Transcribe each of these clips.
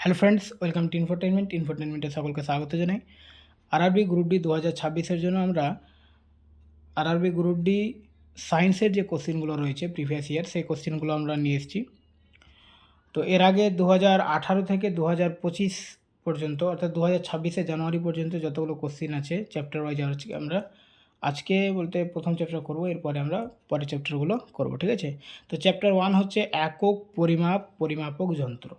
Hello friends, welcome to ইনফোটেনমেন্টে সকলকে স্বাগত জানাই। আরআরবি গ্রুপ ডি 2026-এর জন্য আমরা আরআরবি গ্রুপ ডি সায়েন্সের যে কোশ্চেনগুলো রয়েছে প্রিভিয়াস ইয়ার, সেই কোশ্চেনগুলো আমরা নিয়ে এসেছি। তো এর আগে 2018 থেকে 2025 পর্যন্ত, অর্থাৎ 2026-এর জানুয়ারি পর্যন্ত যতগুলো কোশ্চেন আছে চ্যাপ্টার ওয়াইজ আমরা আজকে বলতে প্রথম চ্যাপ্টার করব, এরপরে আমরা পরের চ্যাপ্টারগুলো করব, ঠিক আছে। তো চ্যাপ্টার 1 হচ্ছে একক পরিমাপক যন্ত্র।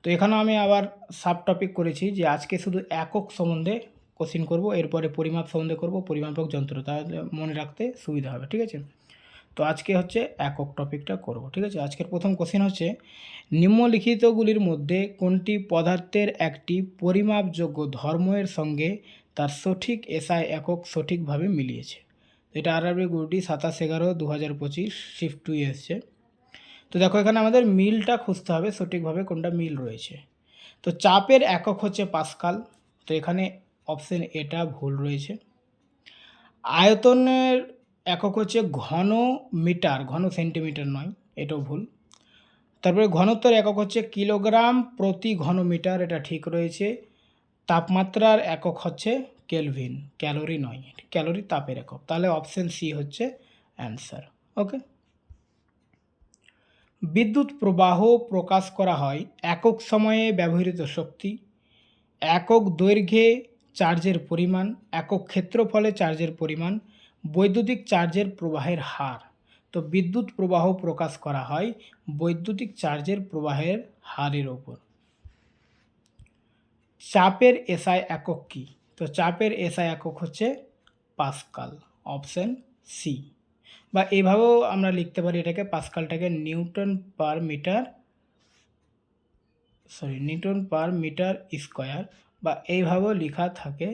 তো এখানেও আমি আবার সাব টপিক করেছি যে আজকে শুধু একক সম্বন্ধে কোশ্চিন করব, এরপরে পরিমাপ সম্বন্ধে করব, পরিমাপক যন্ত্র, তাহলে মনে রাখতে সুবিধা হবে, ঠিক আছে। তো আজকে হচ্ছে একক টপিকটা করব, ঠিক আছে। আজকের প্রথম কোশ্চিন হচ্ছে নিম্নলিখিতগুলির মধ্যে কোনটি পদার্থের একটি পরিমাপযোগ্য ধর্মের সঙ্গে তার সঠিক এসআই একক সঠিকভাবে মিলিয়েছে। এটা আরআরবি গ্রুপ ডি 27/11/2025 শিফট 2 এসছে। তো দেখো এখানে আমাদের মিলটা খুঁজতে হবে সঠিকভাবে কোনটা মিল রয়েছে। তো চাপের একক হচ্ছে পাস্কাল, তো এখানে অপশন এটা ভুল রয়েছে। আয়তনের একক হচ্ছে ঘন মিটার, ঘন সেন্টিমিটার নয়, এটাও ভুল। তারপরে ঘনত্বের একক হচ্ছে কিলোগ্রাম প্রতি ঘন মিটার, এটা ঠিক রয়েছে। তাপমাত্রার একক হচ্ছে কেলভিন, ক্যালোরি নয়, ক্যালোরি তাপের একক, তাহলে অপশন সি হচ্ছে অ্যান্সার। ওকে। বিদ্যুৎ প্রবাহ প্রকাশ করা হয় একক সময়ে ব্যবহৃত শক্তি, একক দৈর্ঘ্যে চার্জের পরিমাণ, একক ক্ষেত্রফলে চার্জের পরিমাণ, বৈদ্যুতিক চার্জের প্রবাহের হার। তো বিদ্যুৎ প্রবাহ প্রকাশ করা হয় বৈদ্যুতিক চার্জের প্রবাহের হারের ওপর। চাপের এসআই একক কী? তো চাপের এসআই একক হচ্ছে পাস্কাল, অপশন সি। বা এইভাবেও আমরা লিখতে পারি এটাকে, পাস্কালটাকে নিউটন পার মিটার স্কোয়ার, বা এইভাবেও লেখা থাকে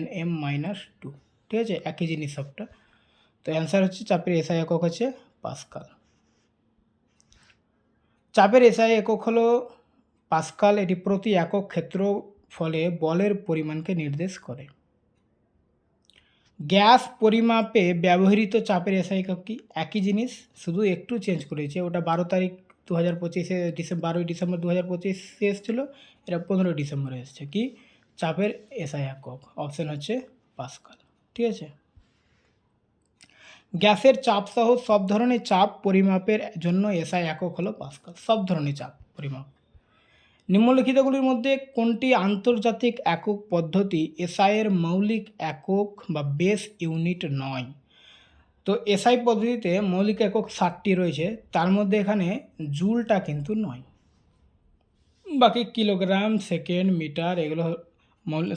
NM-2, ঠিক আছে, একই জিনিস সবটা। তো অ্যান্সার হচ্ছে চাপের এসআই একক হচ্ছে পাস্কাল। চাপের এসআই একক হলো পাস্কাল, এটি প্রতি একক ক্ষেত্রফলে বলের পরিমাণকে নির্দেশ করে। গ্যাস পরিমাপে ব্যবহৃত চাপের এসআই একক কি? একই জিনিস, শুধু একটু চেঞ্জ করেছে। ওটা 12 ডিসেম্বর 2025 এসেছিলো, এটা 15 ডিসেম্বরে এসছে। কি? চাপের এসআই একক, অপশন হচ্ছে পাস্কাল, ঠিক আছে। গ্যাসের চাপ সহ সব ধরনের চাপ পরিমাপের জন্য এসআই একক হলো পাস্কাল, সব ধরনের চাপ পরিমাপ। নিম্নলিখিতগুলির মধ্যে কোনটি আন্তর্জাতিক একক পদ্ধতি এসআইয়ের মৌলিক একক বা বেস ইউনিট নয়? তো এসআই পদ্ধতিতে মৌলিক একক 60টি রয়েছে, তার মধ্যে এখানে জুলটা কিন্তু নয়, বাকি কিলোগ্রাম, সেকেন্ড, মিটার এগুলো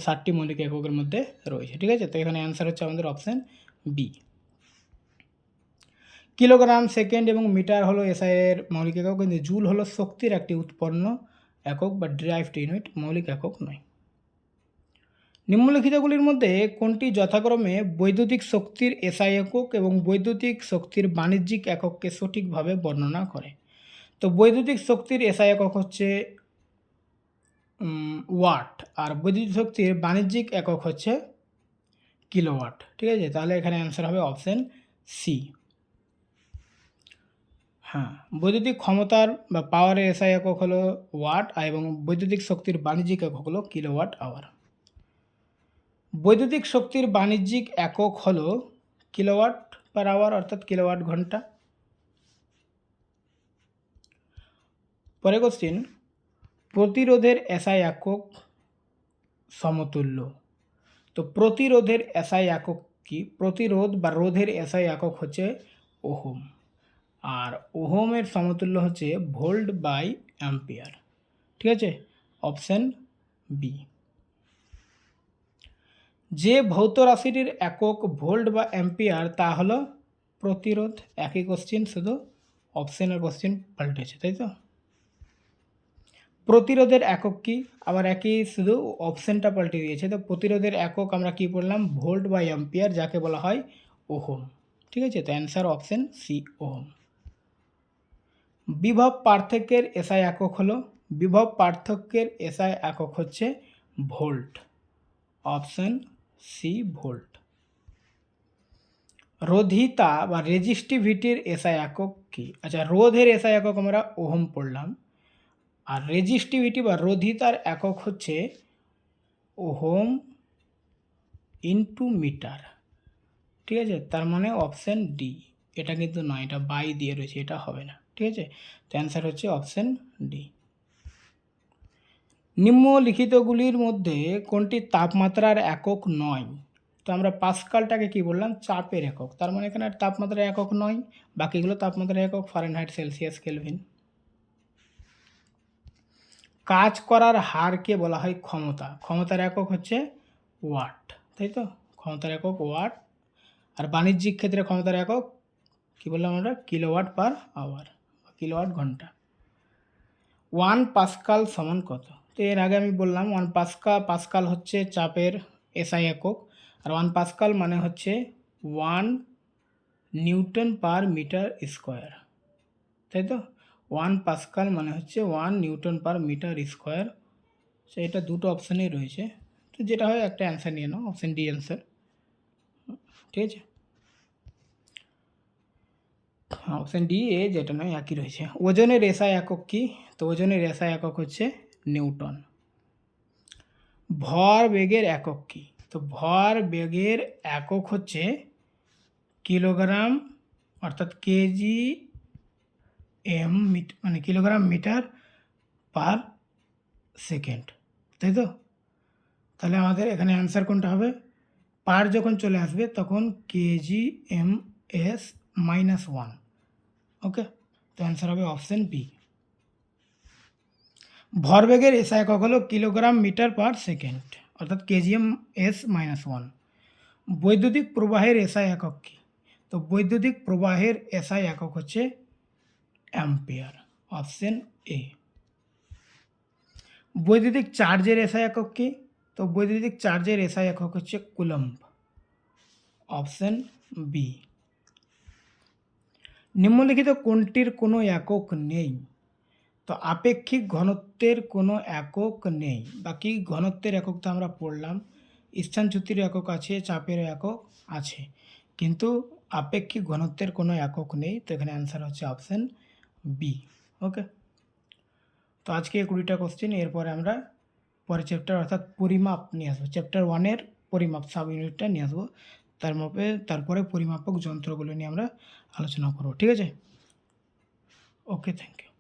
60টি মৌলিক এককের মধ্যে রয়েছে, ঠিক আছে। তো এখানে অ্যান্সার হচ্ছে আমাদের অপশান বি। কিলোগ্রাম, সেকেন্ড এবং মিটার হলো এসআইয়ের মৌলিক একক, কিন্তু জুল হলো শক্তির একটি উৎপন্ন একক বা ড্রাইভড ইউনিট, মৌলিক একক নয়। নিম্নলিখিতগুলির মধ্যে কোনটি যথাক্রমে বৈদ্যুতিক শক্তির এসআই একক এবং বৈদ্যুতিক শক্তির বাণিজ্যিক একককে সঠিকভাবে বর্ণনা করে? তো বৈদ্যুতিক শক্তির এসআই একক হচ্ছে ওয়াট, আর বৈদ্যুতিক শক্তির বাণিজ্যিক একক হচ্ছে কিলোওয়াট, ঠিক আছে। তাহলে এখানে অ্যান্সার হবে অপশান সি। হ্যাঁ, বৈদ্যুতিক ক্ষমতার বা পাওয়ারের এসআই একক হলো ওয়াট, এবং বৈদ্যুতিক শক্তির বাণিজ্যিক একক হলো কিলোওয়াট আওয়ার। বৈদ্যুতিক শক্তির বাণিজ্যিক একক হলো কিলোওয়াট পার আওয়ার, অর্থাৎ কিলোওয়াট ঘন্টা। পরে কোশ্চিন, প্রতিরোধের এসআই একক সমতুল্য। তো প্রতিরোধের এসআই একক কি? প্রতিরোধ বা রোধের এসআই একক হচ্ছে ওহম, আর ওহমের সমতুল্য হচ্ছে ভোল্ট বাই অ্যাম্পিয়ার, ঠিক আছে, অপশান বি। যে ভৌত রাশিটির একক ভোল্ট বা অ্যাম্পিয়ার তা হলো প্রতিরোধ। একই কোশ্চিন, শুধু অপশানের কোশ্চিন পাল্টেছে, তাই তো। প্রতিরোধের একক কি? আবার একই, শুধু অপশানটা পাল্টে দিয়েছে। তো প্রতিরোধের একক আমরা কি পড়লাম? ভোল্ট বাই অ্যাম্পিয়ার, যাকে বলা হয় ওহম, ঠিক আছে। তো অ্যান্সার অপশান সি, ওহম। বিভব পার্থক্যের এসআই একক হলো, বিভব পার্থক্যের এসআই একক হচ্ছে ভোল্ট, অপশান সি, ভোল্ট। রোধিতা বা রেজিস্টিভিটির এসআই একক কি? আচ্ছা, রোধের এসআই একক আমরা ওহম পড়লাম, আর রেজিস্টিভিটি বা রোধিতার একক হচ্ছে ওহম ইনটু মিটার। ঠিক আছে, তার মানে অপশান ডি। এটা কিন্তু নয়, এটা বাই দিয়ে রয়েছে, এটা হবে না। ঠিক আছে, তো অ্যান্সার হচ্ছে অপশান ডি। নিম্নলিখিতগুলির মধ্যে কোনটি তাপমাত্রার একক নয়? তো আমরা পাস্কালটাকে কি বললাম, চাপের একক, তার মানে এখানে আর তাপমাত্রার একক নয়, বাকিগুলো তাপমাত্রার একক, ফারেনহাইট, সেলসিয়াস, কেলভিন। কাজ করার হারকে বলা হয় ক্ষমতা, ক্ষমতার একক হচ্ছে ওয়াট, তাই তো, ক্ষমতার একক ওয়াট। আর বাণিজ্যিক ক্ষেত্রে ক্ষমতার একক কি বললাম আমরা, কিলোওয়াট পার আওয়ার, কিলোওয়াট ঘন্টা। 1 পাস্কাল সমান কত? তো এর আগে আমি বললাম 1 পাস্কাল হচ্ছে চাপের এসআই একক, আর 1 পাস্কাল মানে হচ্ছে 1 নিউটন পার মিটার স্কোয়ার, তাই তো। 1 পাস্কাল মানে হচ্ছে 1 newton per metre square. So এটা দুটো অপশানেই রয়েছে, তো যেটা হয় একটা অ্যান্সার নিয়ে নাও, অপশান ডি অ্যান্সার। ঠিক আছে, অপশান ডি এ যেটা নয় একই রয়েছে। ওজনের এসআই একক কি? তো ওজনের এসআই একক হচ্ছে নিউটন। ভর বেগের একক কি? তো ভর বেগের একক হচ্ছে কিলোগ্রাম, অর্থাৎ কেজি এম মানে কিলোগ্রাম মিটার পার সেকেন্ড, তাই তো। তাহলে আমাদের এখানে অ্যান্সার কোনটা হবে? পার যখন চলে আসবে তখন কেজি এম এস -1। ওকে, তো অ্যান্সার হবে অপশান বি। ভরবেগের এসআই একক হলো কিলোগ্রাম মিটার পার সেকেন্ড, অর্থাৎ কেজিএম এস -1। বৈদ্যুতিক প্রবাহের এসআই একক কি? তো বৈদ্যুতিক প্রবাহের এসআই একক হচ্ছে অ্যাম্পিয়ার, অপশান এ। বৈদ্যুতিক চার্জের এসআই একক কি? তো বৈদ্যুতিক চার্জের এসআই একক হচ্ছে কুলম্ব, অপশান বি। নিম্নলিখিত কোনটির কোনো একক নেই? তো আপেক্ষিক ঘনত্বের কোনো একক নেই, বাকি ঘনত্বের একক তো আমরা পড়লাম, স্থানচ্যুতির একক আছে, চাপের একক আছে, কিন্তু আপেক্ষিক ঘনত্বের কোনো একক নেই, তো এখানে অ্যান্সার হচ্ছে অপশান বি। ওকে, তো আজকে 20টা কোশ্চেন, এরপরে আমরা পরের চ্যাপ্টার অর্থাৎ পরিমাপ নিয়ে আসবো, চ্যাপ্টার 1-এর পরিমাপ সাব ইউনিটটা নিয়ে আসবো, তারপরে পরিমাপক যন্ত্রগুলো নিয়ে আমরা আলোচনা করবো। ঠিক আছে, ওকে, থ্যাংক ইউ।